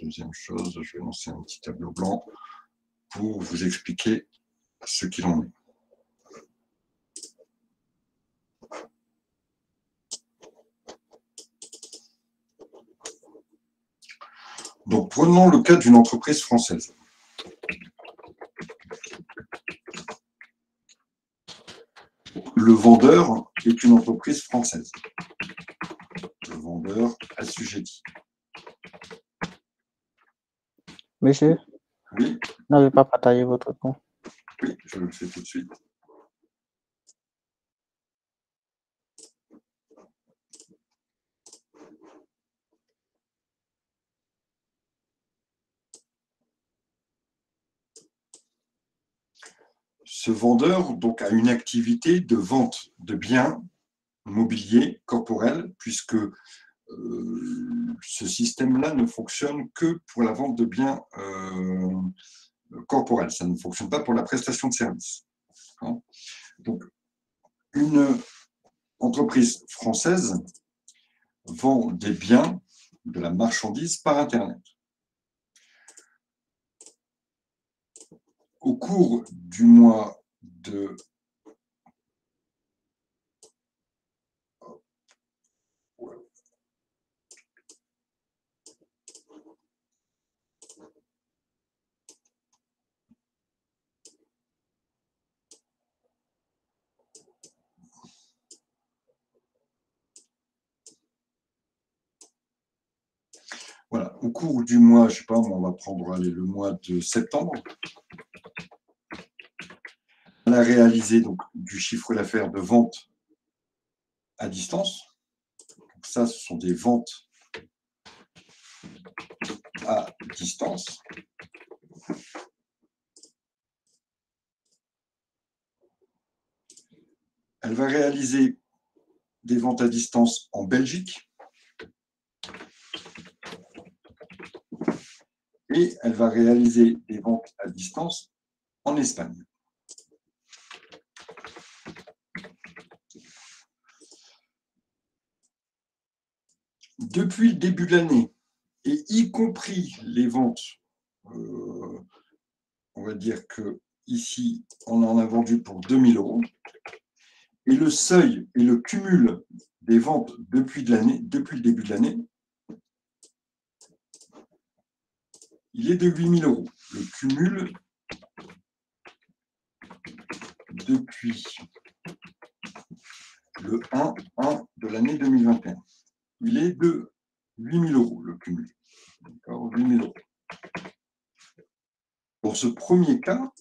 Deuxième chose, je vais lancer un petit tableau blanc pour vous expliquer ce qu'il en est. Donc, prenons le cas d'une entreprise française. Le vendeur est une entreprise française. Le vendeur assujetti. Monsieur, Oui, n'avez pas partagé votre compte. oui, je le fais tout de suite. Ce vendeur donc, a une activité de vente de biens mobiliers corporels, puisque ce système-là ne fonctionne que pour la vente de biens corporels. Ça ne fonctionne pas pour la prestation de services. Donc, une entreprise française vend des biens, de la marchandise par Internet. Au cours du mois de voilà, au cours du mois, je ne sais pas, on va prendre le mois de septembre, on a réalisé donc du chiffre d'affaires de vente à distance. Donc ça, ce sont des ventes à distance. Elle va réaliser des ventes à distance en Belgique et elle va réaliser des ventes à distance en Espagne. Depuis le début de l'année, et y compris les ventes, on va dire que ici, on en a vendu pour 2 000 €. Et le seuil et le cumul des ventes depuis le début de l'année, il est de 8 000 €. Le cumul depuis le 1 de l'année 2021. Il est de 8 000 €, le cumul. D'accord, 8 000 €. Pour ce premier cas,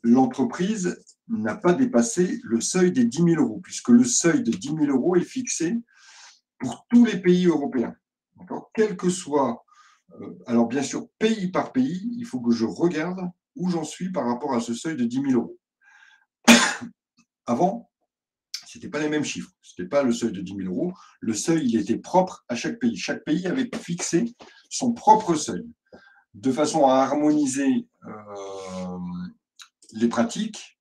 l'entreprise n'a pas dépassé le seuil des 10 000 €, puisque le seuil de 10 000 € est fixé pour tous les pays européens. Quel que soit, alors bien sûr, pays par pays, il faut que je regarde où j'en suis par rapport à ce seuil de 10 000 €. Avant, ce n'était pas les mêmes chiffres. Ce n'était pas le seuil de 10 000 €. Le seuil, il était propre à chaque pays. Chaque pays avait fixé son propre seuil, de façon à harmoniser les pratiques.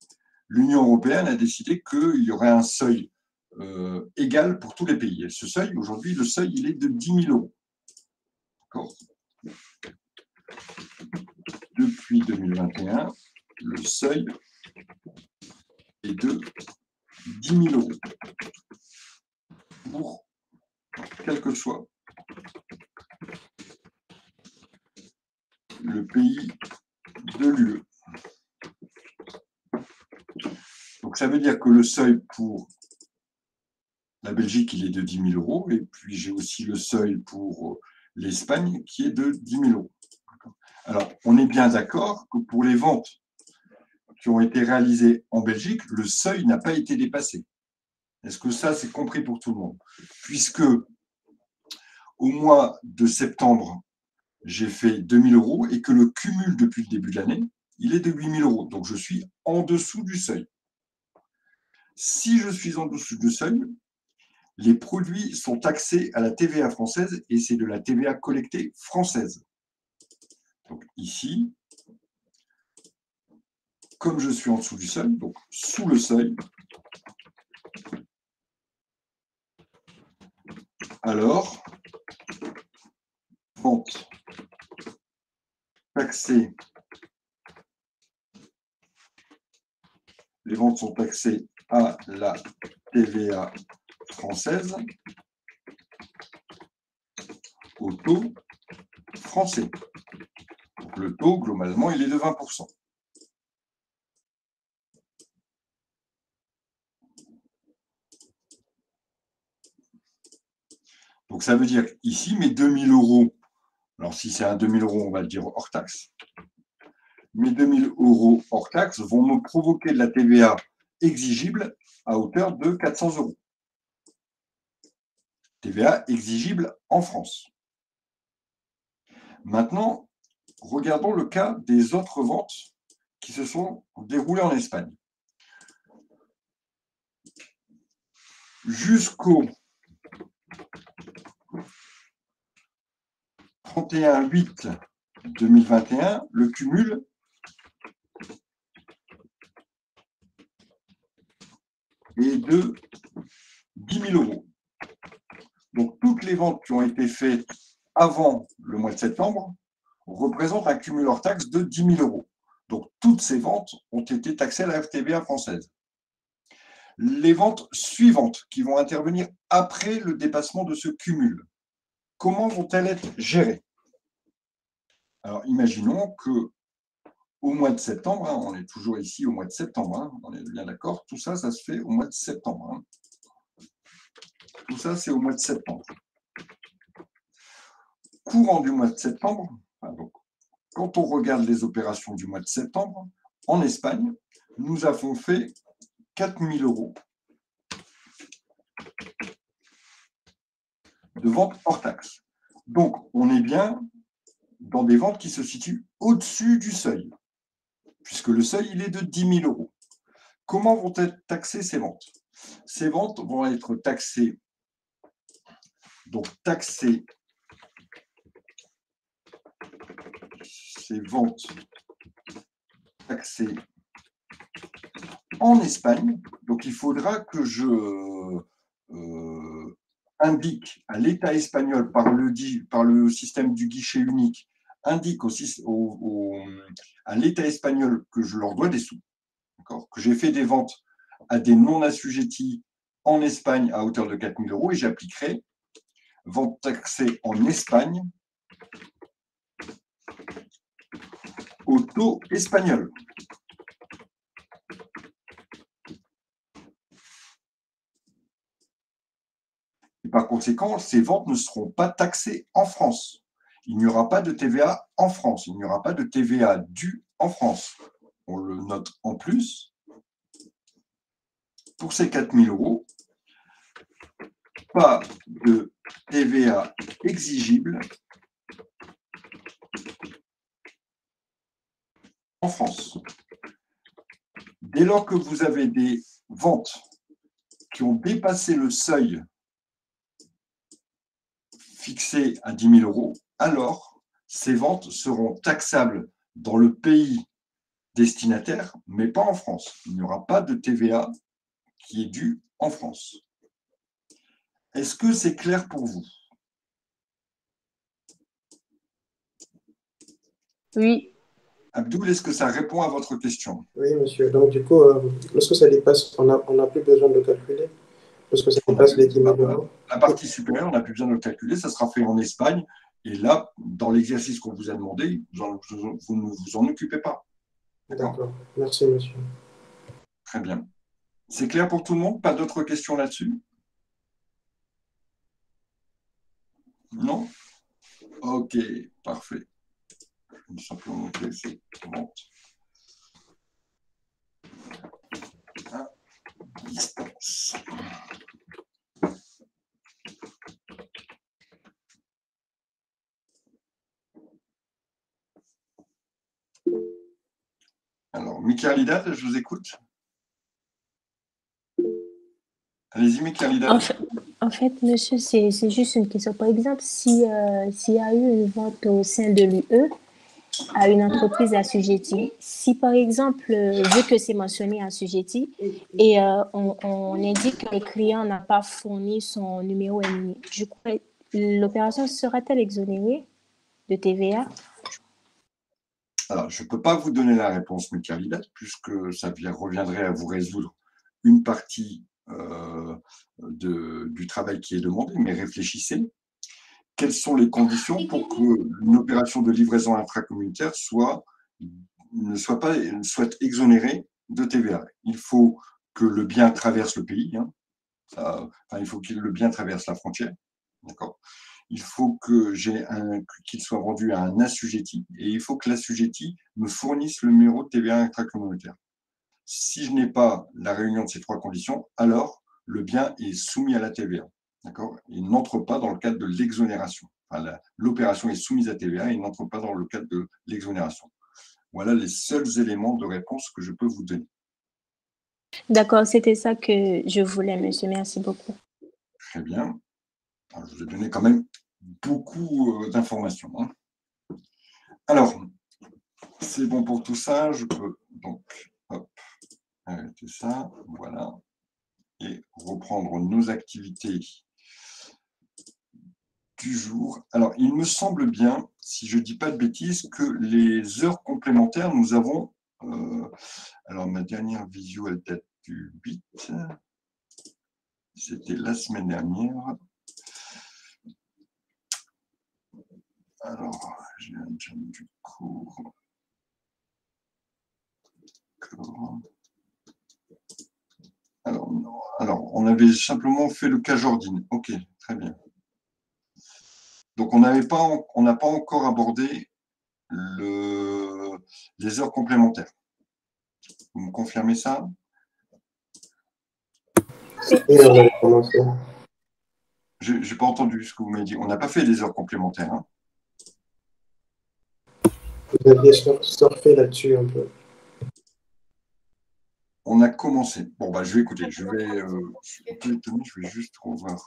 L'Union européenne a décidé qu'il y aurait un seuil égal pour tous les pays. Et ce seuil, aujourd'hui, le seuil, il est de 10 000 €. D'accord ? Depuis 2021, le seuil est de 10 000 € pour quel que soit le pays de l'UE. Donc ça veut dire que le seuil pour la Belgique, il est de 10 000 €, et puis j'ai aussi le seuil pour l'Espagne qui est de 10 000 €. Alors, on est bien d'accord que pour les ventes qui ont été réalisées en Belgique, le seuil n'a pas été dépassé. Est-ce que ça, c'est compris pour tout le monde? Puisque au mois de septembre, j'ai fait 2 000 € et que le cumul depuis le début de l'année, il est de 8 000 €. Donc, je suis en dessous du seuil. Si je suis en dessous du seuil, les produits sont taxés à la TVA française et c'est de la TVA collectée française. Donc, ici, comme je suis en dessous du seuil, donc sous le seuil, alors ventes taxées, les ventes sont taxées à la TVA française au taux français. Donc, le taux, globalement, il est de 20%. Donc, ça veut dire ici, mes 2000 euros, alors si c'est un 2000 euros, on va le dire hors taxe, mes 2000 euros hors taxe vont me provoquer de la TVA exigible à hauteur de 400 euros. TVA exigible en France. Maintenant, regardons le cas des autres ventes qui se sont déroulées en Espagne. Jusqu'au 31/8/2021, le cumul est de 10 000 euros. Donc, toutes les ventes qui ont été faites avant le mois de septembre représentent un cumul hors taxe de 10 000 euros. Donc, toutes ces ventes ont été taxées à la FTVA française. Les ventes suivantes qui vont intervenir après le dépassement de ce cumul, comment vont-elles être gérées? Alors, imaginons que au mois de septembre, on est toujours ici au mois de septembre, on est bien d'accord, tout ça, ça se fait au mois de septembre. Tout ça, c'est au mois de septembre. Courant du mois de septembre, donc, quand on regarde les opérations du mois de septembre, en Espagne, nous avons fait 4 000 euros de ventes hors taxe. Donc, on est bien dans des ventes qui se situent au-dessus du seuil, puisque le seuil, il est de 10 000 euros. Comment vont être taxées ces ventes? Ces ventes vont être taxées, donc taxées, ces ventes taxées en Espagne. Donc, il faudra que je indique à l'État espagnol par le système du guichet unique, indique à l'État espagnol que je leur dois des sous, que j'ai fait des ventes à des non-assujettis en Espagne à hauteur de 4 000 euros et j'appliquerai vente taxée en Espagne au taux espagnol. Et par conséquent, ces ventes ne seront pas taxées en France. Il n'y aura pas de TVA en France. Il n'y aura pas de TVA due en France. On le note en plus. Pour ces 4 000 euros, pas de TVA exigible en France. Dès lors que vous avez des ventes qui ont dépassé le seuil fixé à 10 000 euros, alors ces ventes seront taxables dans le pays destinataire, mais pas en France. Il n'y aura pas de TVA qui est due en France. Est-ce que c'est clair pour vous? Oui. Abdoul, est-ce que ça répond à votre question? Oui, monsieur. Donc, du coup, lorsque ça dépasse, on n'a plus besoin de calculer. Lorsque ça dépasse les 10 000 euros. La partie supérieure, on n'a plus besoin de le calculer. Ça sera fait en Espagne. Et là, dans l'exercice qu'on vous a demandé, vous ne vous en occupez pas. D'accord. Merci, monsieur. Très bien. C'est clair pour tout le monde? Pas d'autres questions là-dessus? Non? Ok, parfait. Je vais simplement noter ces ventes à distance. Alors, Mika Lidad, je vous écoute. Allez-y, Mika Lidad. En fait, monsieur, c'est juste une question. Par exemple, s'il y a eu une vente au sein de l'UE à une entreprise assujettie, si par exemple, vu que c'est mentionné assujetti, et on indique que le client n'a pas fourni son numéro NIE, du coup, l'opération sera-t-elle exonérée? de TVA? Alors, je ne peux pas vous donner la réponse, mes candidats, puisque ça reviendrait à vous résoudre une partie du travail qui est demandé, mais réfléchissez. Quelles sont les conditions pour qu'une opération de livraison intracommunautaire soit exonérée de TVA? Il faut que le bien traverse le pays, hein. Il faut que le bien traverse la frontière, d'accord. Il faut qu'il soit vendu à un assujetti et il faut que l'assujetti me fournisse le numéro de TVA intracommunautaire. Si je n'ai pas la réunion de ces trois conditions, alors le bien est soumis à la TVA. D'accord. Il n'entre pas dans le cadre de l'exonération. L'opération est soumise à TVA et il n'entre pas dans le cadre de l'exonération. Voilà les seuls éléments de réponse que je peux vous donner. D'accord, c'était ça que je voulais, monsieur. Merci beaucoup. Très bien. Alors, je vous ai donné quand même beaucoup d'informations, hein. Alors, c'est bon pour tout ça. Je peux donc arrêter ça. Voilà. Et reprendre nos activités du jour. Alors, il me semble bien, si je ne dis pas de bêtises, que les heures complémentaires, nous avons... alors, ma dernière visio, elle date du 8. C'était la semaine dernière. Alors, j'ai un jam du cours. Alors, on avait simplement fait le cas Jordine. Ok, très bien. Donc, on n'a pas encore abordé les heures complémentaires. Vous me confirmez ça? Oui, on avait commencé. Je n'ai pas entendu ce que vous m'avez dit. On n'a pas fait les heures complémentaires, hein. Vous aviez surfé là-dessus un peu. On a commencé. Bon, je vais écouter. Je suis un peu étonné. Je vais juste revoir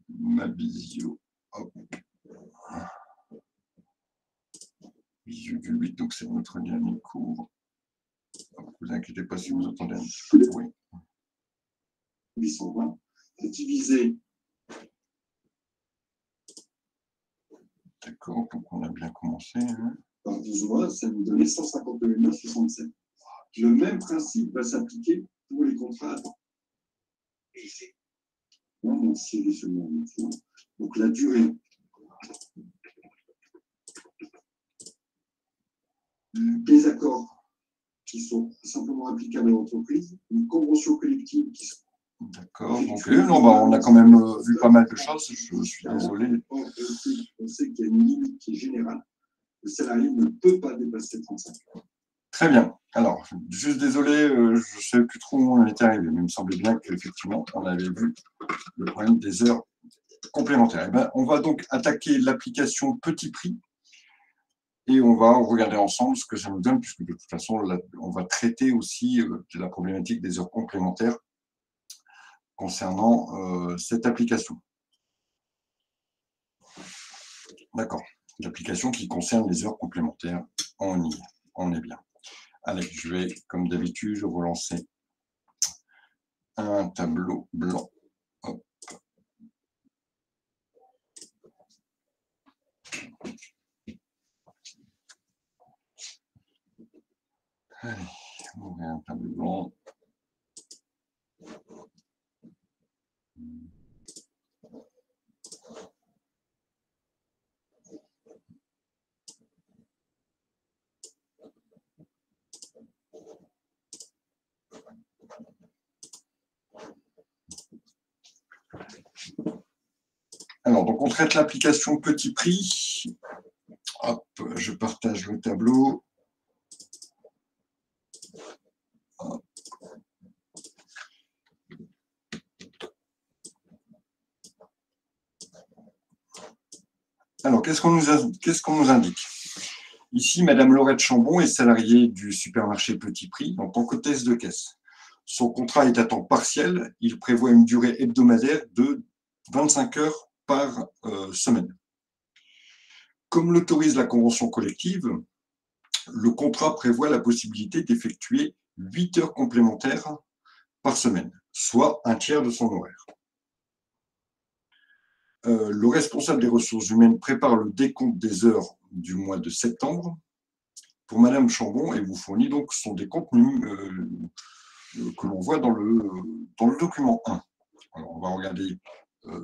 ma visio. Hop. Visio du 8, donc c'est notre dernier cours. Ne vous inquiétez pas si vous entendez un petit peu de bruit. 820, c'est divisé. D'accord, donc on a bien commencé, hein. Par 12 mois, ça nous donnait 152,67. Le même principe va s'appliquer pour les contrats. Non, c'est seulement. Donc la durée des accords qui sont simplement applicables à l'entreprise, une convention collective qui sont. D'accord, donc on a quand même vu pas mal de choses, je suis désolé. On sait qu'il y a une limite qui est générale. Le salarié ne peut pas dépasser 35 heures. Très bien. Alors, juste désolé, je ne sais plus trop où on était arrivé, mais il me semblait bien qu'effectivement, on avait vu le problème des heures complémentaires. On va donc attaquer l'application Petit Prix et on va regarder ensemble ce que ça nous donne, puisque de toute façon, là, on va traiter aussi de la problématique des heures complémentaires concernant cette application. D'accord. L'application qui concerne les heures complémentaires, on y est, on est bien. Allez, je vais, comme d'habitude, relancer un tableau blanc. Hop. Allez, on met un tableau blanc. Alors, donc on traite l'application Petit Prix. Hop, je partage le tableau. Hop. Alors, qu'est-ce qu'on nous indique? Ici, Madame Laurette Chambon est salariée du supermarché Petit Prix en tant qu'hôtesse de caisse. Son contrat est à temps partiel. Il prévoit une durée hebdomadaire de 25 heures par semaine. Comme l'autorise la convention collective, le contrat prévoit la possibilité d'effectuer 8 heures complémentaires par semaine, soit un tiers de son horaire. le responsable des ressources humaines prépare le décompte des heures du mois de septembre pour Madame Chambon et vous fournit donc son décompte que l'on voit dans le document 1. Alors, on va regarder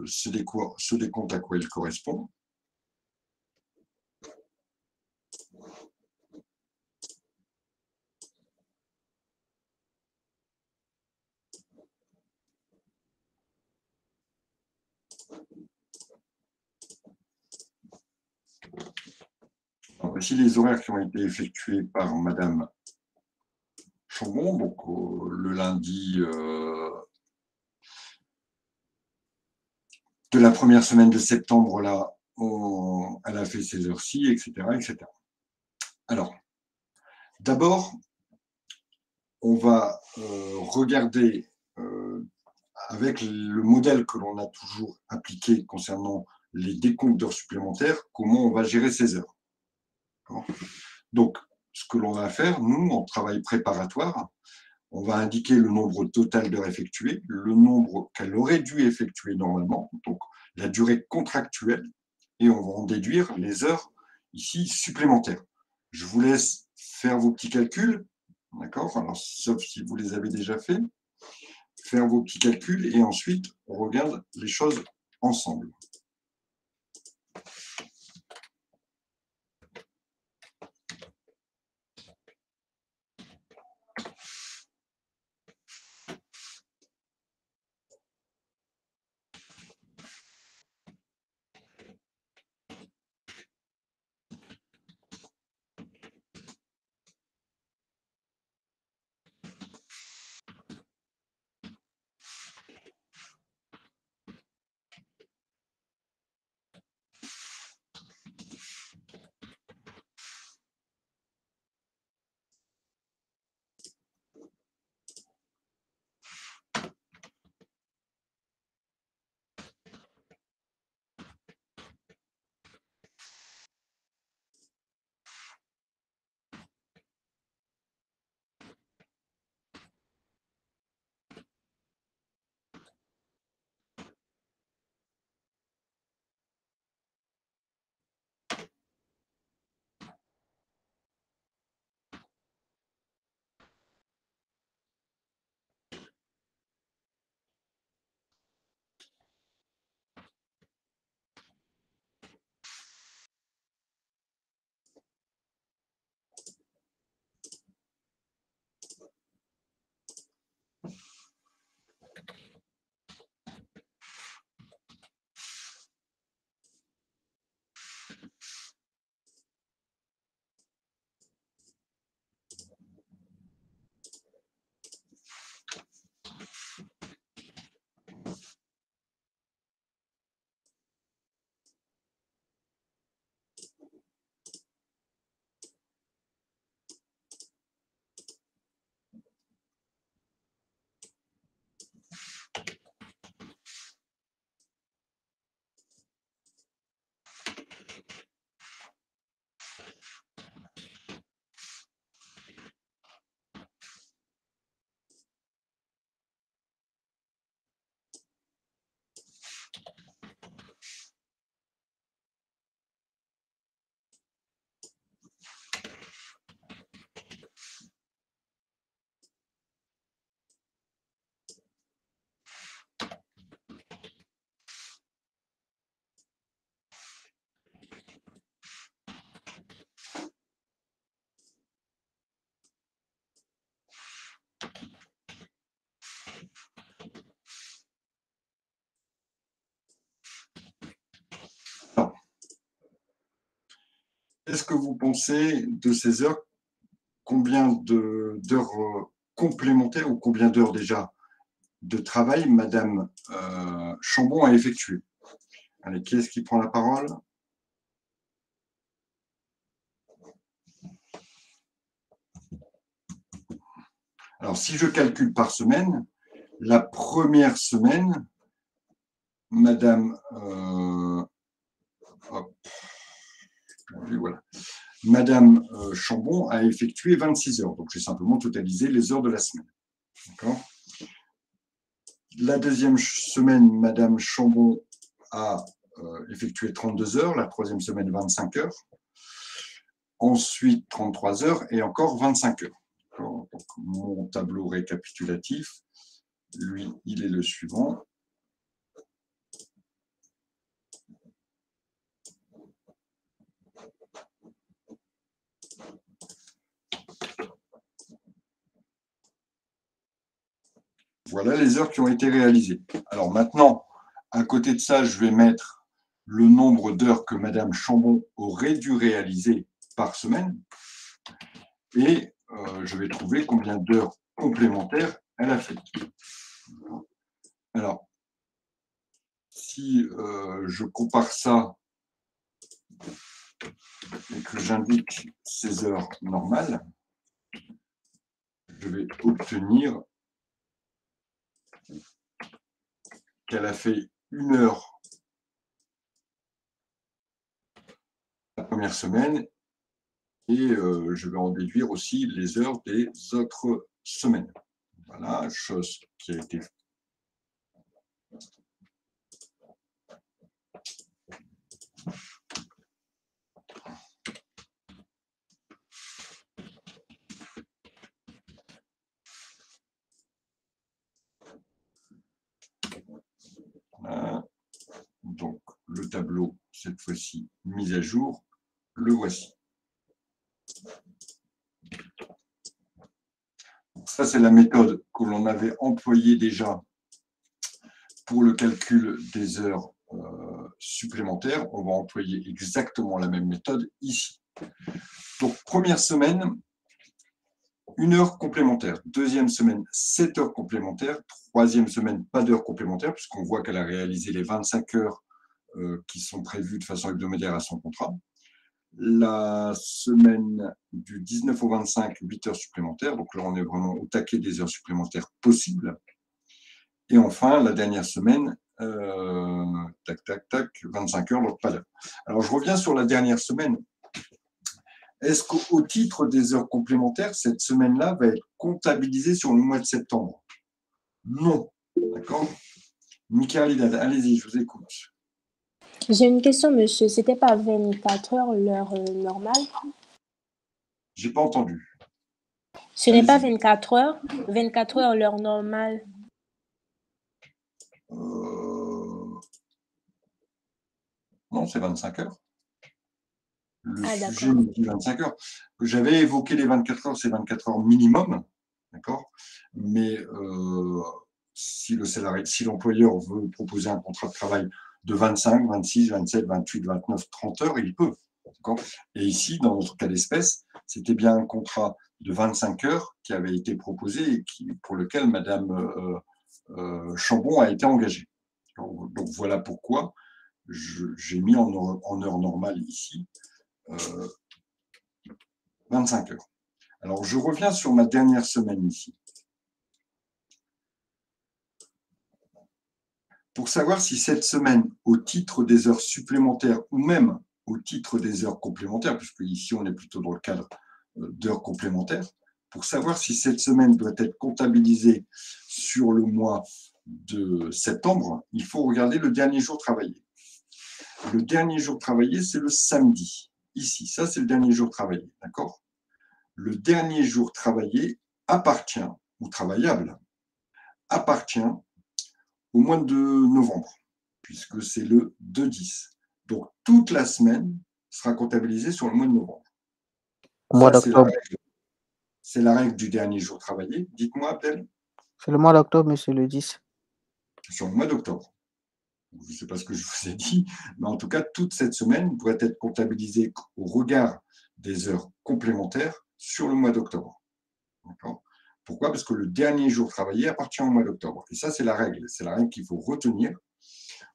ce décompte à quoi il correspond. Alors, voici les horaires qui ont été effectués par Madame Chambon, donc le lundi de la première semaine de septembre, là, elle a fait ces heures-ci, etc., etc. Alors, d'abord, on va regarder avec le modèle que l'on a toujours appliqué concernant les décomptes d'heures supplémentaires, comment on va gérer ces heures. Donc, ce que l'on va faire, nous, en travail préparatoire, on va indiquer le nombre total d'heures effectuées, le nombre qu'elle aurait dû effectuer normalement, donc la durée contractuelle, et on va en déduire les heures ici supplémentaires. Je vous laisse faire vos petits calculs, d'accord? Alors, sauf si vous les avez déjà faits, faire vos petits calculs et ensuite on regarde les choses ensemble. Qu'est-ce que vous pensez de ces heures? Combien d'heures complémentaires ou combien d'heures déjà de travail Madame Chambon a effectué? Allez, qui est-ce qui prend la parole? Alors, si je calcule par semaine, la première semaine, Madame voilà. Madame Chambon a effectué 26 heures. Donc, j'ai simplement totalisé les heures de la semaine. La deuxième semaine, Madame Chambon a effectué 32 heures, la troisième semaine 25 heures, ensuite 33 heures et encore 25 heures. Donc, mon tableau récapitulatif, lui, il est le suivant. Voilà les heures qui ont été réalisées. Alors maintenant, à côté de ça, je vais mettre le nombre d'heures que Madame Chambon aurait dû réaliser par semaine et je vais trouver combien d'heures complémentaires elle a fait. Alors, si je compare ça et que j'indique ces heures normales, je vais obtenir qu'elle a fait 1 heure la première semaine et je vais en déduire aussi les heures des autres semaines. Voilà, chose qui a été faite. Voilà. Donc, le tableau, cette fois-ci, mis à jour, le voici. Ça, c'est la méthode que l'on avait employée déjà pour le calcul des heures supplémentaires. On va employer exactement la même méthode ici. Donc, première semaine, 1 heure complémentaire. Deuxième semaine, 7 heures complémentaires. Troisième semaine, pas d'heures complémentaires, puisqu'on voit qu'elle a réalisé les 25 heures qui sont prévues de façon hebdomadaire à son contrat. La semaine du 19 au 25, 8 heures supplémentaires. Donc là, on est vraiment au taquet des heures supplémentaires possibles. Et enfin, la dernière semaine, tac, tac, tac, 25 heures, donc pas d'heure. Alors, je reviens sur la dernière semaine. Est-ce qu'au titre des heures complémentaires, cette semaine-là va être comptabilisée sur le mois de septembre? Non. D'accord? Mika Alidad, allez-y, je vous écoute. J'ai une question, monsieur. C'était pas 24 heures l'heure normale? J'ai pas entendu. Ce n'est pas 24 heures? 24 heures l'heure normale? Non, c'est 25 heures. Le Ah, sujet me dit 25 heures. J'avais évoqué les 24 heures, c'est 24 heures minimum, d'accord? Mais si l'employeur veut proposer un contrat de travail de 25, 26, 27, 28, 29, 30 heures, il peut. Et ici, dans notre cas d'espèce, c'était bien un contrat de 25 heures qui avait été proposé et pour lequel Madame Chambon a été engagée. Donc voilà pourquoi j'ai mis en heure normale ici 25 heures. Alors je reviens sur ma dernière semaine ici. Pour savoir si cette semaine, au titre des heures supplémentaires ou même au titre des heures complémentaires, puisque ici on est plutôt dans le cadre d'heures complémentaires, pour savoir si cette semaine doit être comptabilisée sur le mois de septembre, il faut regarder le dernier jour travaillé. Le dernier jour travaillé, c'est le samedi. Ici, ça c'est le dernier jour travaillé, d'accord? Le dernier jour travaillé appartient, ou travaillable, appartient au mois de novembre, puisque c'est le 2-10. Donc, toute la semaine sera comptabilisée sur le mois de novembre. Le mois d'octobre. C'est la règle du dernier jour travaillé. Dites-moi, Abdel. C'est le mois d'octobre, monsieur, le 10. Sur le mois d'octobre. Je ne sais pas ce que je vous ai dit, mais en tout cas, toute cette semaine pourrait être comptabilisée au regard des heures complémentaires sur le mois d'octobre. D'accord ? Pourquoi? Parce que le dernier jour travaillé appartient au mois d'octobre. Et ça, c'est la règle. C'est la règle qu'il faut retenir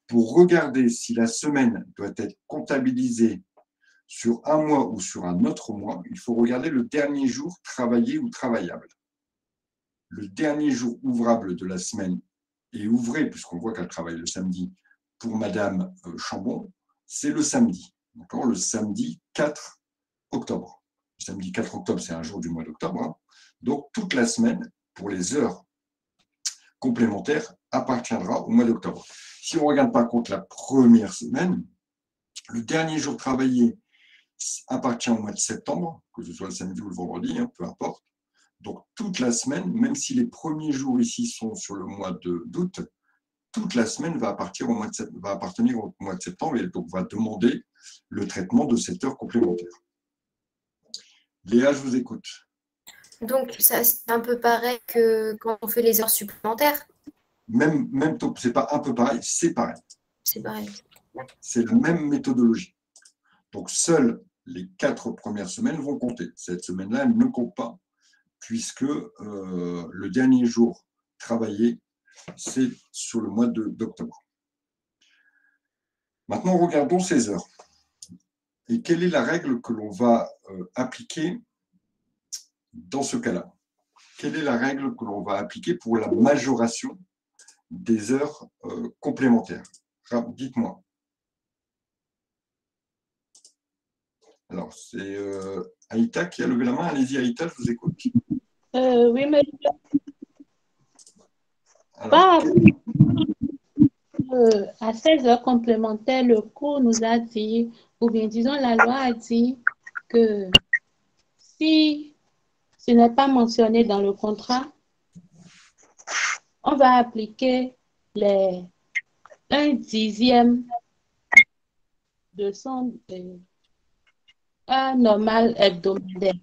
pour regarder si la semaine doit être comptabilisée sur un mois ou sur un autre mois. Il faut regarder le dernier jour travaillé ou travaillable. Le dernier jour ouvrable de la semaine est ouvré, puisqu'on voit qu'elle travaille le samedi, pour Madame Chambon, c'est le samedi. D'accord? Le samedi 4 octobre. Le samedi 4 octobre, c'est un jour du mois d'octobre. Hein. Donc, toute la semaine, pour les heures complémentaire appartiendra au mois d'octobre. Si on regarde par contre la première semaine, le dernier jour travaillé appartient au mois de septembre, que ce soit le samedi ou le vendredi, peu importe. Donc toute la semaine, même si les premiers jours ici sont sur le mois d'août, toute la semaine va appartenir au mois de septembre et donc va demander le traitement de cette heure complémentaire. Léa, je vous écoute. Donc, ça, c'est un peu pareil que quand on fait les heures supplémentaires. Même taux, c'est pas un peu pareil, c'est pareil. C'est pareil. C'est la même méthodologie. Donc, seules les 4 premières semaines vont compter. Cette semaine-là, elle ne compte pas, puisque le dernier jour travaillé, c'est sur le mois d'octobre. Maintenant, regardons ces heures. Et quelle est la règle que l'on va appliquer dans ce cas-là? Quelle est la règle que l'on va appliquer pour la majoration des heures complémentaires? Dites-moi. Alors, c'est Aïta qui a levé la main. Allez-y, Aïta, je vous écoute. Oui, mais Alors, à 16 heures complémentaires, le cours nous a dit, ou bien disons la loi a dit que si ce n'est pas mentionné dans le contrat, on va appliquer les 1/10 de son heure normale hebdomadaire.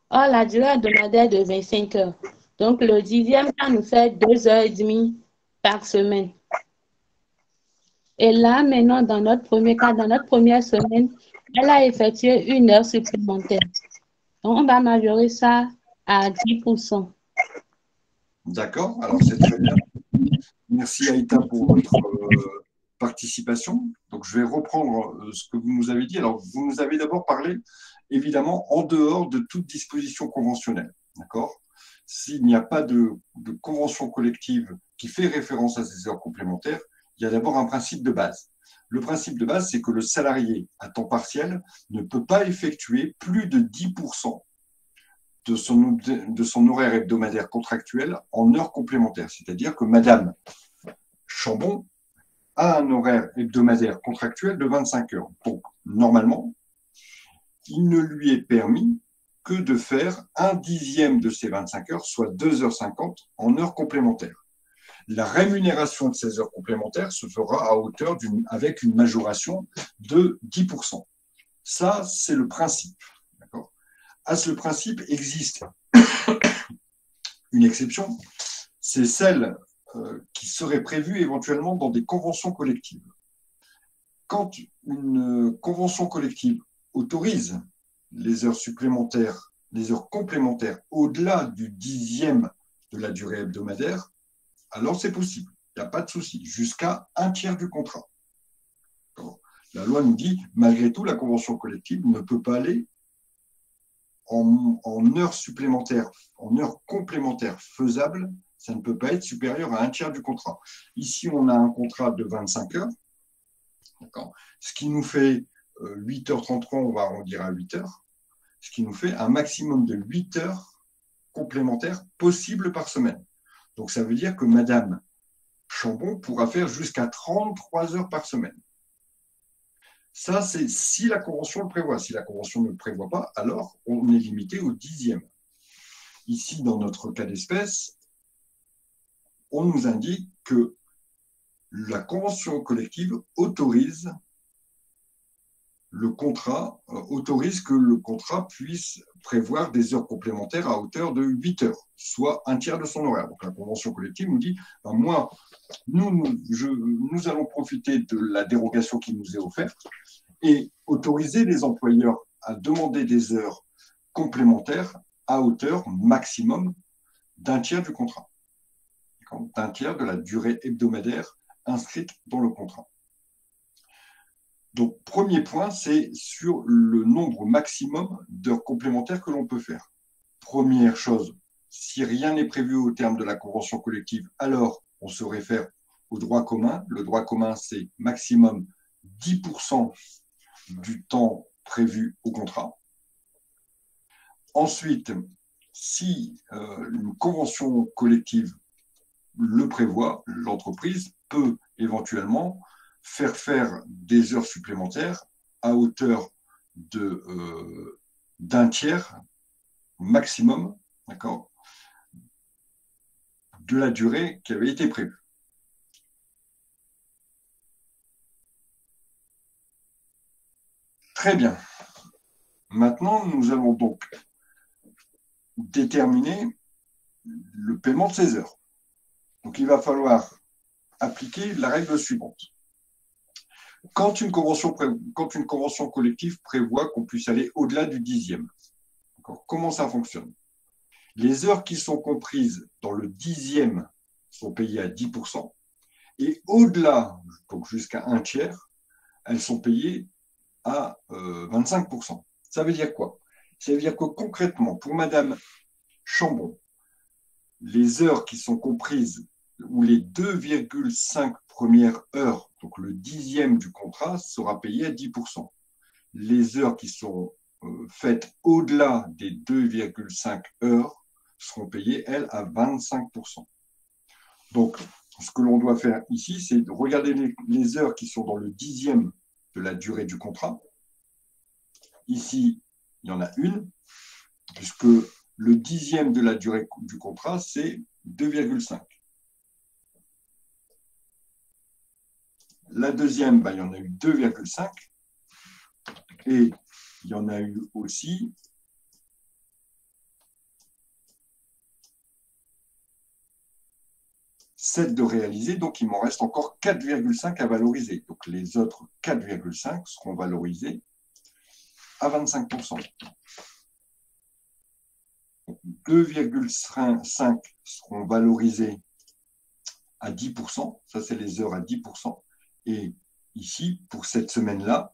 Or, la durée hebdomadaire est de 25 heures. Donc, le 10e, ça nous fait 2h30 par semaine. Et là, maintenant, dans notre premier cas, dans notre première semaine, elle a effectué 1 heure supplémentaire. Donc, on va majorer ça à 10%. d'accord, alors c'est très bien. Merci Aïta pour votre participation. Donc, je vais reprendre ce que vous nous avez dit. Alors, vous nous avez d'abord parlé, évidemment, en dehors de toute disposition conventionnelle. D'accord? S'il n'y a pas de convention collective qui fait référence à ces heures complémentaires, il y a d'abord un principe de base. Le principe de base, c'est que le salarié à temps partiel ne peut pas effectuer plus de 10% de son horaire hebdomadaire contractuel en heures complémentaires. C'est-à-dire que Madame Chambon a un horaire hebdomadaire contractuel de 25 heures. Donc, normalement, il ne lui est permis que de faire 1/10 de ces 25 heures, soit 2h50 en heures complémentaires. La rémunération de ces heures complémentaires se fera à hauteur avec une majoration de 10%. Ça, c'est le principe. D'accord ? À ce principe existe une exception, c'est celle qui serait prévue éventuellement dans des conventions collectives. Quand une convention collective autorise les heures supplémentaires, les heures complémentaires au-delà du 10e de la durée hebdomadaire, alors c'est possible, il n'y a pas de souci, jusqu'à 1/3 du contrat. La loi nous dit, malgré tout, la convention collective ne peut pas aller en heures supplémentaires, en heures complémentaires faisables, ça ne peut pas être supérieur à 1/3 du contrat. Ici, on a un contrat de 25 heures, ce qui nous fait 8h33, on va arrondir à 8 heures, ce qui nous fait un maximum de 8 heures complémentaires possibles par semaine. Donc, ça veut dire que Madame Chambon pourra faire jusqu'à 33 heures par semaine. Ça, c'est si la convention le prévoit. Si la convention ne le prévoit pas, alors on est limité au 10e. Ici, dans notre cas d'espèce, on nous indique que la convention collective autorise que le contrat puisse prévoir des heures complémentaires à hauteur de 8 heures, soit 1/3 de son horaire. Donc la convention collective nous dit, nous allons profiter de la dérogation qui nous est offerte et autoriser les employeurs à demander des heures complémentaires à hauteur maximum d'1/3 du contrat, d'1/3 de la durée hebdomadaire inscrite dans le contrat. Donc, premier point, c'est sur le nombre maximum d'heures complémentaires que l'on peut faire. Première chose, si rien n'est prévu au terme de la convention collective, alors on se réfère au droit commun. Le droit commun, c'est maximum 10% du temps prévu au contrat. Ensuite, si une convention collective le prévoit, l'entreprise peut éventuellement faire des heures supplémentaires à hauteur d'un tiers maximum, d'accord, de la durée qui avait été prévue. Très bien. Maintenant, nous allons donc déterminer le paiement de ces heures. Donc, il va falloir appliquer la règle suivante. Quand une convention collective prévoit qu'on puisse aller au-delà du 10e, comment ça fonctionne? Les heures qui sont comprises dans le 10e sont payées à 10%, et au-delà, donc jusqu'à un tiers, elles sont payées à 25%. Ça veut dire quoi? Ça veut dire que concrètement, pour Madame Chambon, les heures qui sont comprises, ou les 2,5 premières heures, donc le 10e du contrat, sera payé à 10%. Les heures qui sont faites au-delà des 2,5 heures seront payées, elles, à 25%. Donc, ce que l'on doit faire ici, c'est de regarder les heures qui sont dans le 10e de la durée du contrat. Ici, il y en a une, puisque le 10e de la durée du contrat, c'est 2,5. La deuxième, il y en a eu 2,5. Et il y en a eu aussi 7 de réaliser, donc il m'en reste encore 4,5 à valoriser. Donc les autres 4,5 seront valorisés à 25%. 2,5 seront valorisés à 10%, ça c'est les heures à 10%. Et ici, pour cette semaine-là,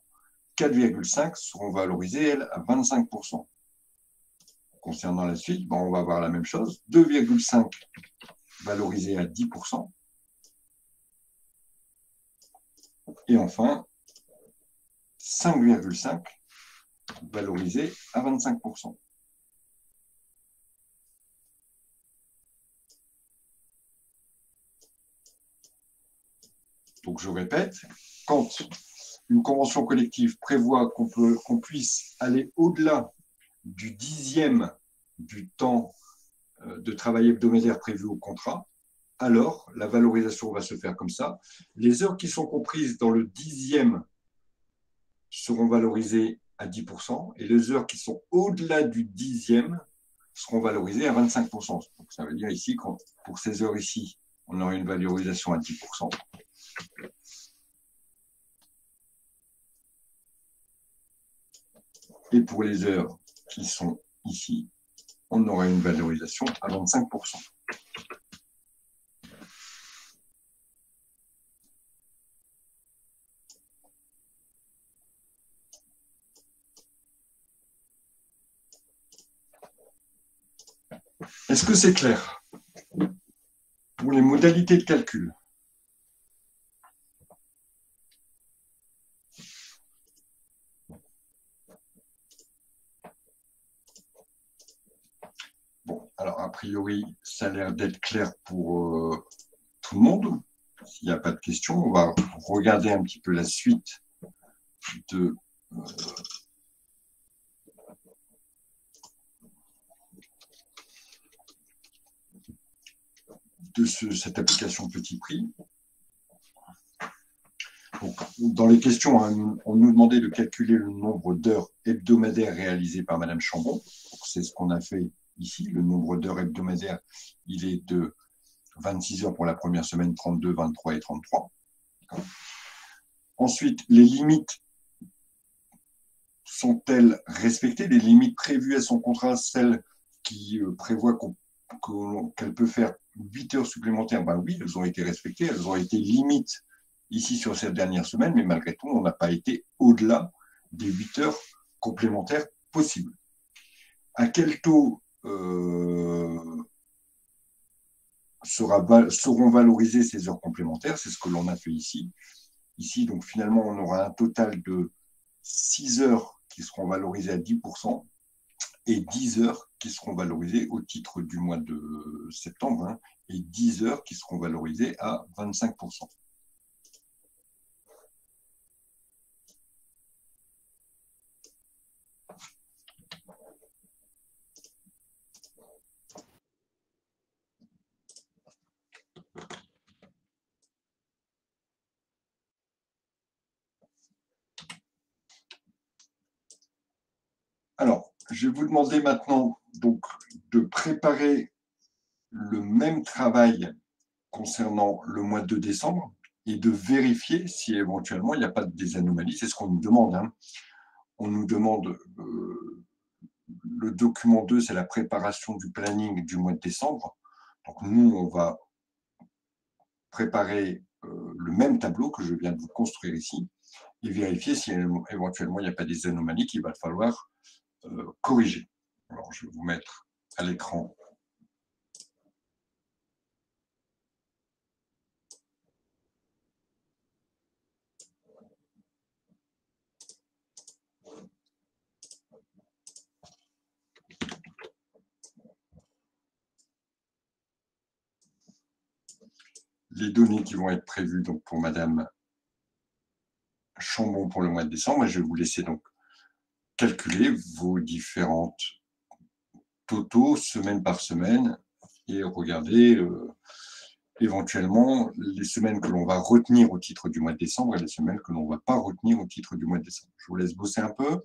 4,5 seront valorisées, elles, à 25%. Concernant la suite, on va voir la même chose. 2,5 valorisés à 10%. Et enfin, 5,5 valorisés à 25%. Donc, je répète, quand une convention collective prévoit qu'on puisse aller au-delà du 10e du temps de travail hebdomadaire prévu au contrat, alors la valorisation va se faire comme ça. Les heures qui sont comprises dans le 10e seront valorisées à 10%, et les heures qui sont au-delà du 10e seront valorisées à 25%. Donc, ça veut dire ici, pour ces heures ici, on aura une valorisation à 10%. Et pour les heures qui sont ici, on aura une valorisation à 25%. Est-ce que c'est clair pour les modalités de calcul? Bon, alors a priori, ça a l'air d'être clair pour tout le monde. S'il n'y a pas de questions, on va regarder un petit peu la suite de cette application Petit Prix. Donc, dans les questions, on nous demandait de calculer le nombre d'heures hebdomadaires réalisées par Madame Chambon. C'est ce qu'on a fait ici. Le nombre d'heures hebdomadaires, il est de 26 heures pour la première semaine, 32, 23 et 33. Ensuite, les limites sont-elles respectées? Les limites prévues à son contrat, celles qui prévoient qu'elle peut faire 8 heures supplémentaires, oui, elles ont été respectées, elles ont été limites ici sur cette dernière semaine, mais malgré tout, on n'a pas été au-delà des 8 heures complémentaires possibles. À quel taux seront valorisées ces heures complémentaires? C'est ce que l'on a fait ici. Ici, donc finalement, on aura un total de 6 heures qui seront valorisées à 10%, et 10 heures qui seront valorisées au titre du mois de septembre, hein, et 10 heures qui seront valorisées à 25%. Alors, je vais vous demander maintenant donc, de préparer le même travail concernant le mois de décembre et de vérifier si éventuellement il n'y a pas des anomalies. C'est ce qu'on nous demande, hein. On nous demande, le document 2, c'est la préparation du planning du mois de décembre. Donc nous, on va préparer le même tableau que je viens de vous construire ici et vérifier si éventuellement il n'y a pas des anomalies qu'il va falloir corriger. Alors, je vais vous mettre à l'écran les données qui vont être prévues donc, pour Madame Chambon pour le mois de décembre. Et je vais vous laisser donc calculer vos différentes totaux semaine par semaine et regarder éventuellement les semaines que l'on va retenir au titre du mois de décembre et les semaines que l'on ne va pas retenir au titre du mois de décembre. Je vous laisse bosser un peu.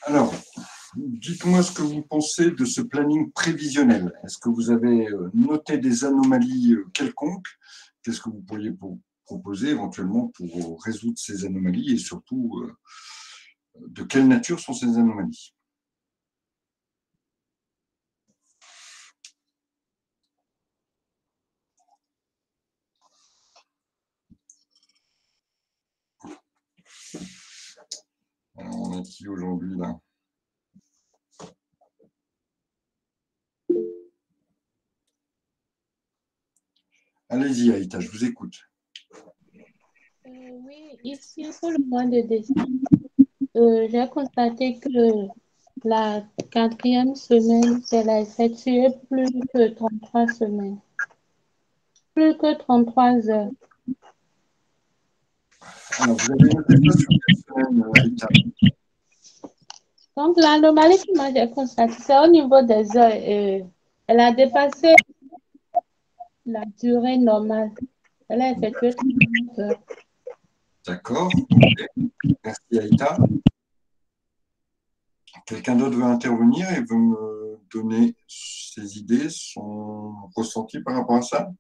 Alors, dites-moi ce que vous pensez de ce planning prévisionnel. Est-ce que vous avez noté des anomalies quelconques? Qu'est-ce que vous pourriez proposer éventuellement pour résoudre ces anomalies et surtout, de quelle nature sont ces anomalies? Alors, on est qui aujourd'hui là? Allez-y, Aïta, je vous écoute. Oui, ici, pour le mois de décembre, j'ai constaté que la quatrième semaine, elle a effectué plus que 33 semaines. Plus que 33 heures. Alors, vous avez noté ça sur quelle semaine, Aïta? Donc, l'anomalie que moi j'ai constatée, c'est au niveau des heures. Elle a dépassé la durée normale. Elle a effectué 39 heures. D'accord. Ok. Merci, Aïta. Quelqu'un d'autre veut intervenir et veut me donner ses idées, son ressenti par rapport à ça?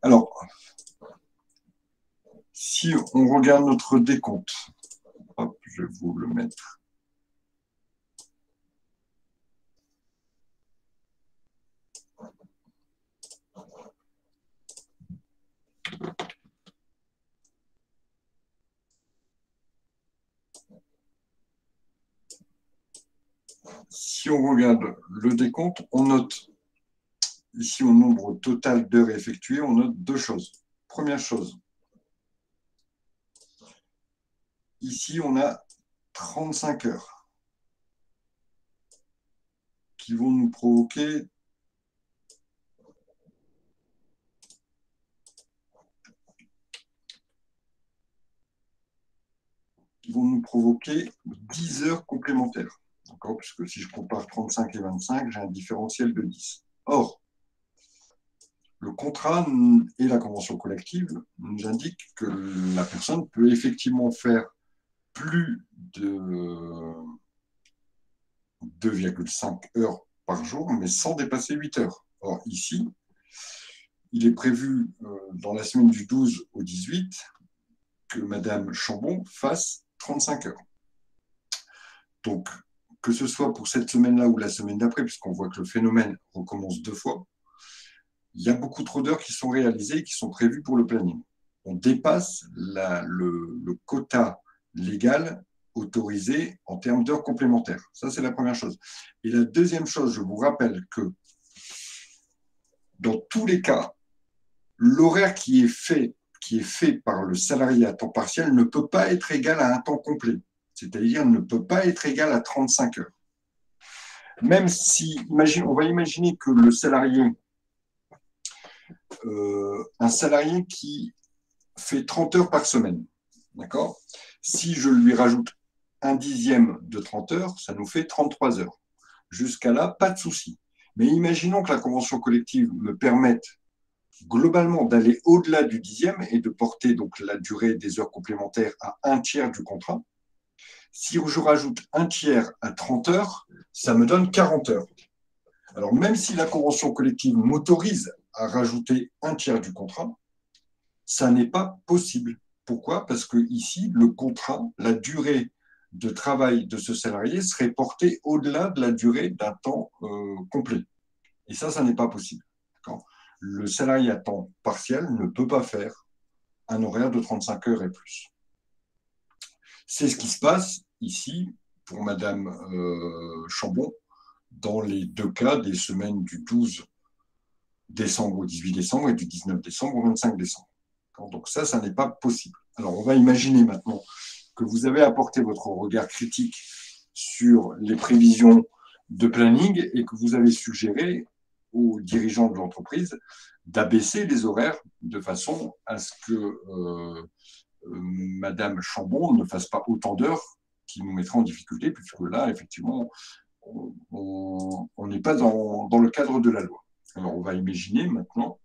Alors, si on regarde notre décompte, hop, je vais vous le mettre. Si on regarde le décompte, on note ici au nombre total d'heures effectuées, on note deux choses. Première chose, ici on a 35 heures qui vont nous provoquer qui vont nous provoquer 10 heures complémentaires. D'accord? Puisque si je compare 35 et 25, j'ai un différentiel de 10. Or, le contrat et la convention collective nous indiquent que la personne peut effectivement faire plus de 2,5 heures par jour, mais sans dépasser 8 heures. Or, ici, il est prévu dans la semaine du 12 au 18 que Madame Chambon fasse 35 heures. Donc, que ce soit pour cette semaine-là ou la semaine d'après, puisqu'on voit que le phénomène recommence deux fois, il y a beaucoup trop d'heures qui sont réalisées et qui sont prévues pour le planning. On dépasse le quota légal autorisé en termes d'heures complémentaires. Ça, c'est la première chose. Et la deuxième chose, je vous rappelle que dans tous les cas, l'horaire qui est fait par le salarié à temps partiel ne peut pas être égal à un temps complet. C'est-à-dire ne peut pas être égal à 35 heures. Même si, on va imaginer que le salarié, un salarié qui fait 30 heures par semaine, d'accord? Si je lui rajoute un dixième de 30 heures, ça nous fait 33 heures. Jusqu'à là, pas de souci. Mais imaginons que la convention collective me permette globalement d'aller au-delà du dixième et de porter donc la durée des heures complémentaires à un tiers du contrat. Si je rajoute un tiers à 30 heures, ça me donne 40 heures. Alors, même si la convention collective m'autorise à rajouter un tiers du contrat, ça n'est pas possible. Pourquoi? Parce que ici, le contrat, la durée de travail de ce salarié serait portée au-delà de la durée d'un temps complet. Et ça n'est pas possible. Le salarié à temps partiel ne peut pas faire un horaire de 35 heures et plus. C'est ce qui se passe ici pour Madame Chambon dans les deux cas des semaines du 12 décembre au 18 décembre et du 19 décembre au 25 décembre. Donc ça n'est pas possible. Alors on va imaginer maintenant que vous avez apporté votre regard critique sur les prévisions de planning et que vous avez suggéré aux dirigeants de l'entreprise d'abaisser les horaires de façon à ce que Madame Chambon ne fasse pas autant d'heures qui nous mettra en difficulté, puisque là, effectivement, on n'est pas dans le cadre de la loi. Alors, on va imaginer maintenant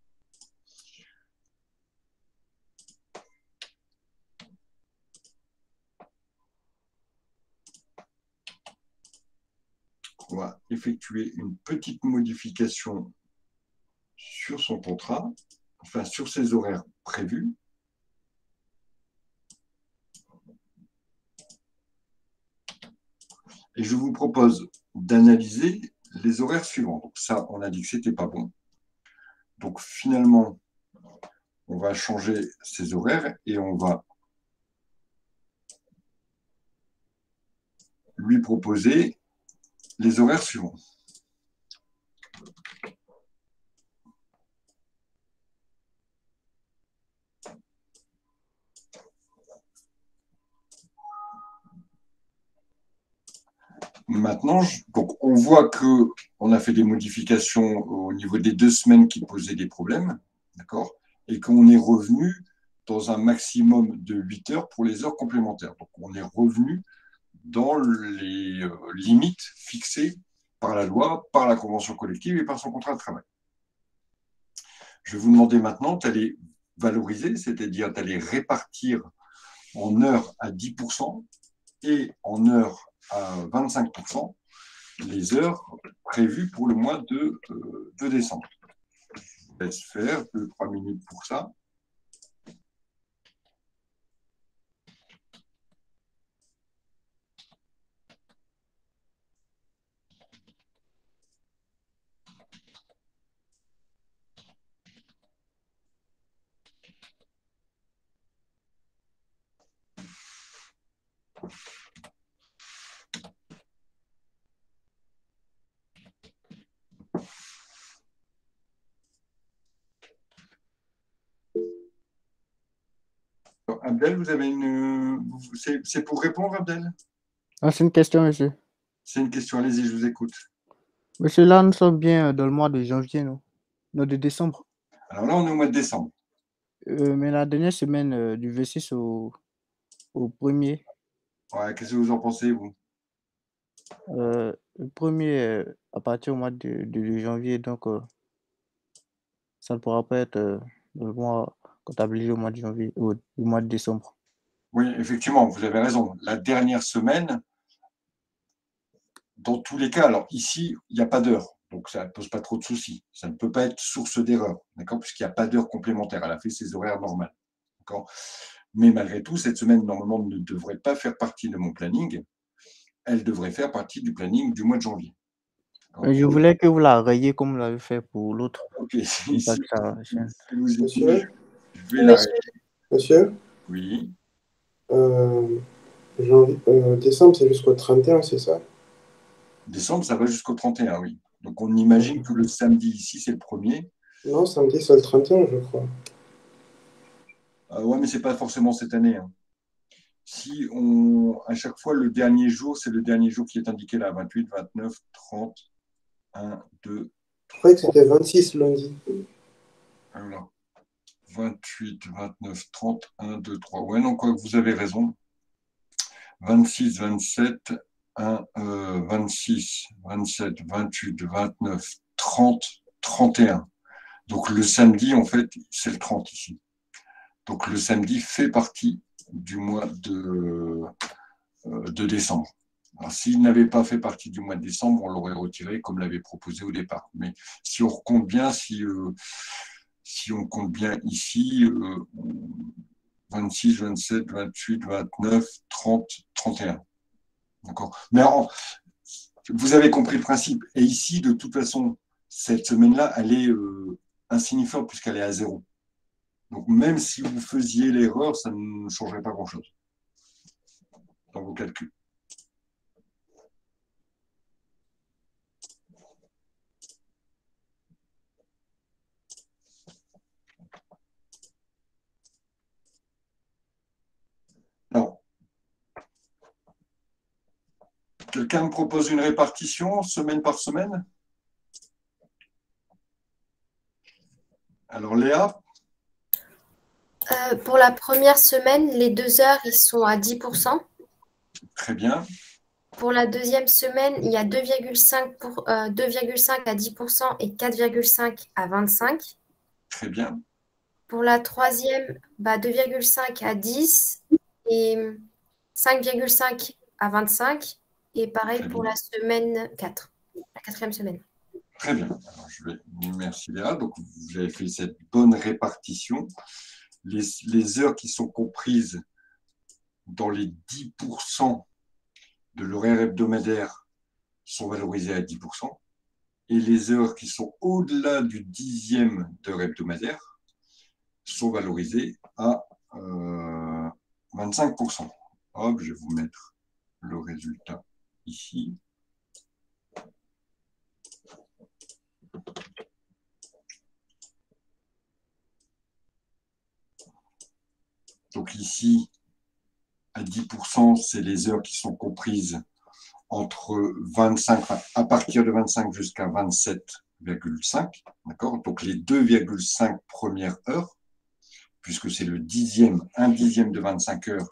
qu'on va effectuer une petite modification sur son contrat, enfin sur ses horaires prévus. Et je vous propose d'analyser les horaires suivants. Donc ça, on a dit que ce n'était pas bon. Donc finalement, on va changer ces horaires et on va lui proposer les horaires suivants. Maintenant, donc on voit qu'on a fait des modifications au niveau des 2 semaines qui posaient des problèmes, d'accord, et qu'on est revenu dans un maximum de 8 heures pour les heures complémentaires. Donc, on est revenu dans les limites fixées par la loi, par la convention collective et par son contrat de travail. Je vais vous demander maintenant d'aller valoriser, c'est-à-dire d'aller répartir en heures à 10% et en heures à 25% les heures prévues pour le mois de décembre. Je laisse faire 2-3 minutes pour ça. Abdel, vous avez une... C'est pour répondre, Abdel? Ah, c'est une question, monsieur. C'est une question, allez-y, je vous écoute. Monsieur, là, nous sommes bien dans le mois de janvier, non? Non, de décembre. Alors là, on est au mois de décembre. Mais la dernière semaine, du 26 au 1er, Ouais, qu'est-ce que vous en pensez, vous? le 1er, à partir du mois de janvier, donc ça ne pourra pas être le mois comptabilisé au mois de janvier, au mois de décembre. Oui, effectivement, vous avez raison. La dernière semaine, dans tous les cas, alors ici, il n'y a pas d'heure, donc ça ne pose pas trop de soucis. Ça ne peut pas être source d'erreur, d'accord, puisqu'il n'y a pas d'heure complémentaire. Elle a fait ses horaires normales, d'accord. Mais malgré tout, cette semaine, normalement, ne devrait pas faire partie de mon planning. Elle devrait faire partie du planning du mois de janvier. Mais je voulais que vous la rayiez comme vous l'avez fait pour l'autre. Ok, Comme ça si que ça chaîne. vous y Monsieur, je vais la Monsieur, monsieur, Oui, décembre, c'est jusqu'au 31, c'est ça? décembre, ça va jusqu'au 31, oui. Donc on imagine que le samedi ici, c'est le 1er. Non, samedi, c'est le 31, je crois. Ouais, mais ce n'est pas forcément cette année, hein. Si on, à chaque fois, le dernier jour, c'est le dernier jour qui est indiqué là, 28, 29, 30, 1, 2, Je croyais que c'était 26 lundi. voilà. 28, 29, 30, 1, 2, 3. Ouais, non, quoi, vous avez raison. 26, 27, 1, 26, 27, 28, 29, 30, 31. Donc le samedi, en fait, c'est le 30 ici. Donc le samedi fait partie du mois de décembre. Alors, s'il n'avait pas fait partie du mois de décembre, on l'aurait retiré comme l'avait proposé au départ. Mais si on compte bien, si on compte bien ici, 26, 27, 28, 29, 30, 31. D'accord. Mais vous avez compris le principe. Et ici, de toute façon, cette semaine-là, elle est insignifiante puisqu'elle est à 0. Donc, même si vous faisiez l'erreur, ça ne changerait pas grand-chose dans vos calculs. Alors, quelqu'un me propose une répartition semaine par semaine? Alors, Léa? Pour la première semaine, les 2 heures, ils sont à 10%. Très bien. Pour la deuxième semaine, il y a 2,5 à 10% et 4,5 à 25. Très bien. Pour la troisième, 2,5 à 10 et 5,5 à 25. Et pareil Très pour bien. la semaine 4, la quatrième semaine. Très bien. Alors, merci Léa. Donc, vous avez fait cette bonne répartition. Les heures qui sont comprises dans les 10% de l'horaire hebdomadaire sont valorisées à 10%. Et les heures qui sont au-delà du 10e d'heure hebdomadaire sont valorisées à 25%. Hop, je vais vous mettre le résultat ici. Donc ici, à 10%, c'est les heures qui sont comprises entre 25, enfin, à partir de 25 jusqu'à 27,5, d'accord? Donc les 2,5 premières heures, puisque c'est le dixième, un dixième de 25 heures,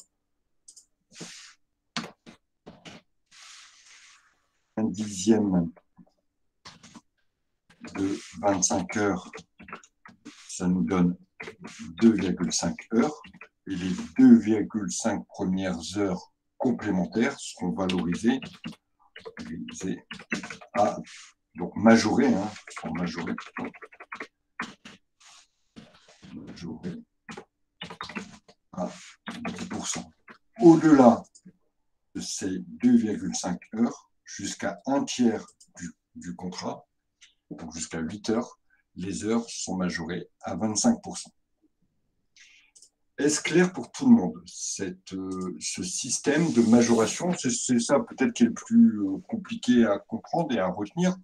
un dixième de 25 heures, ça nous donne 2,5 heures. Et les 2,5 premières heures complémentaires seront valorisées à, donc majorées, hein, sont majorées à 10%. Au-delà de ces 2,5 heures, jusqu'à un tiers du contrat, donc jusqu'à 8 heures, les heures sont majorées à 25%. Est-ce clair pour tout le monde, ce système de majoration? C'est ça peut-être qui est le plus compliqué à comprendre et à retenir,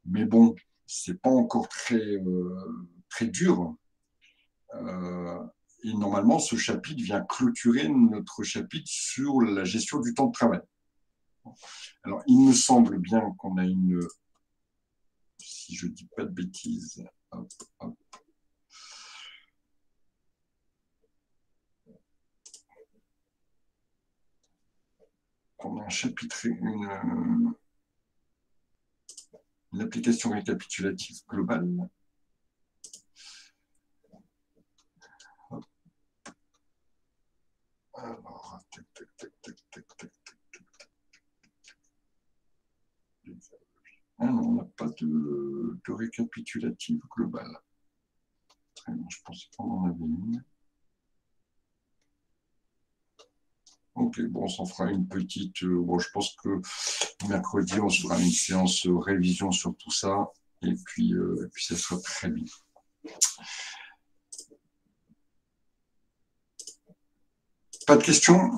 mais bon, c'est pas encore très dur. Et normalement, ce chapitre vient clôturer notre chapitre sur la gestion du temps de travail. Alors, il me semble bien qu'on a si je ne dis pas de bêtises, hop, hop. On a un chapitre, une application récapitulative globale. Hop. Alors, tac, tac, tac, tac, tac, tac, tac, tac. Ah non, on n'a pas de récapitulative globale. Très bien, je pensais qu'on en avait une. Ok, bon, on s'en fera une petite. Bon, je pense que mercredi, on se fera une séance révision sur tout ça. Et puis ça sera très bien. Pas de questions?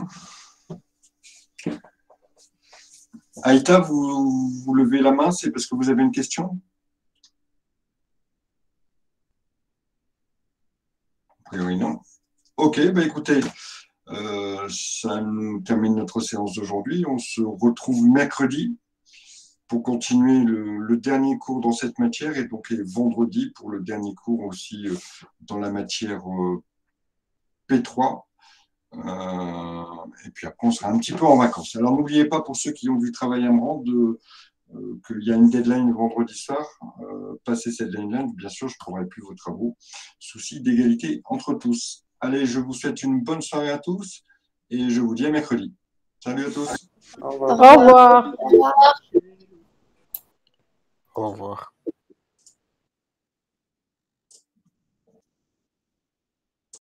Aïta, vous levez la main, c'est parce que vous avez une question? A priori, non. Ok, bah écoutez, ça nous termine notre séance d'aujourd'hui. On se retrouve mercredi pour continuer le dernier cours dans cette matière et donc et vendredi pour le dernier cours aussi dans la matière P3. Et puis après, on sera un petit peu en vacances. Alors, n'oubliez pas, pour ceux qui ont du travail à me rendre, qu'il y a une deadline vendredi soir. Passez cette deadline, bien sûr, je ne prendrai plus vos travaux. Souci d'égalité entre tous. Allez, je vous souhaite une bonne soirée à tous et je vous dis à mercredi. Salut à tous. Au revoir. Au revoir. Au revoir.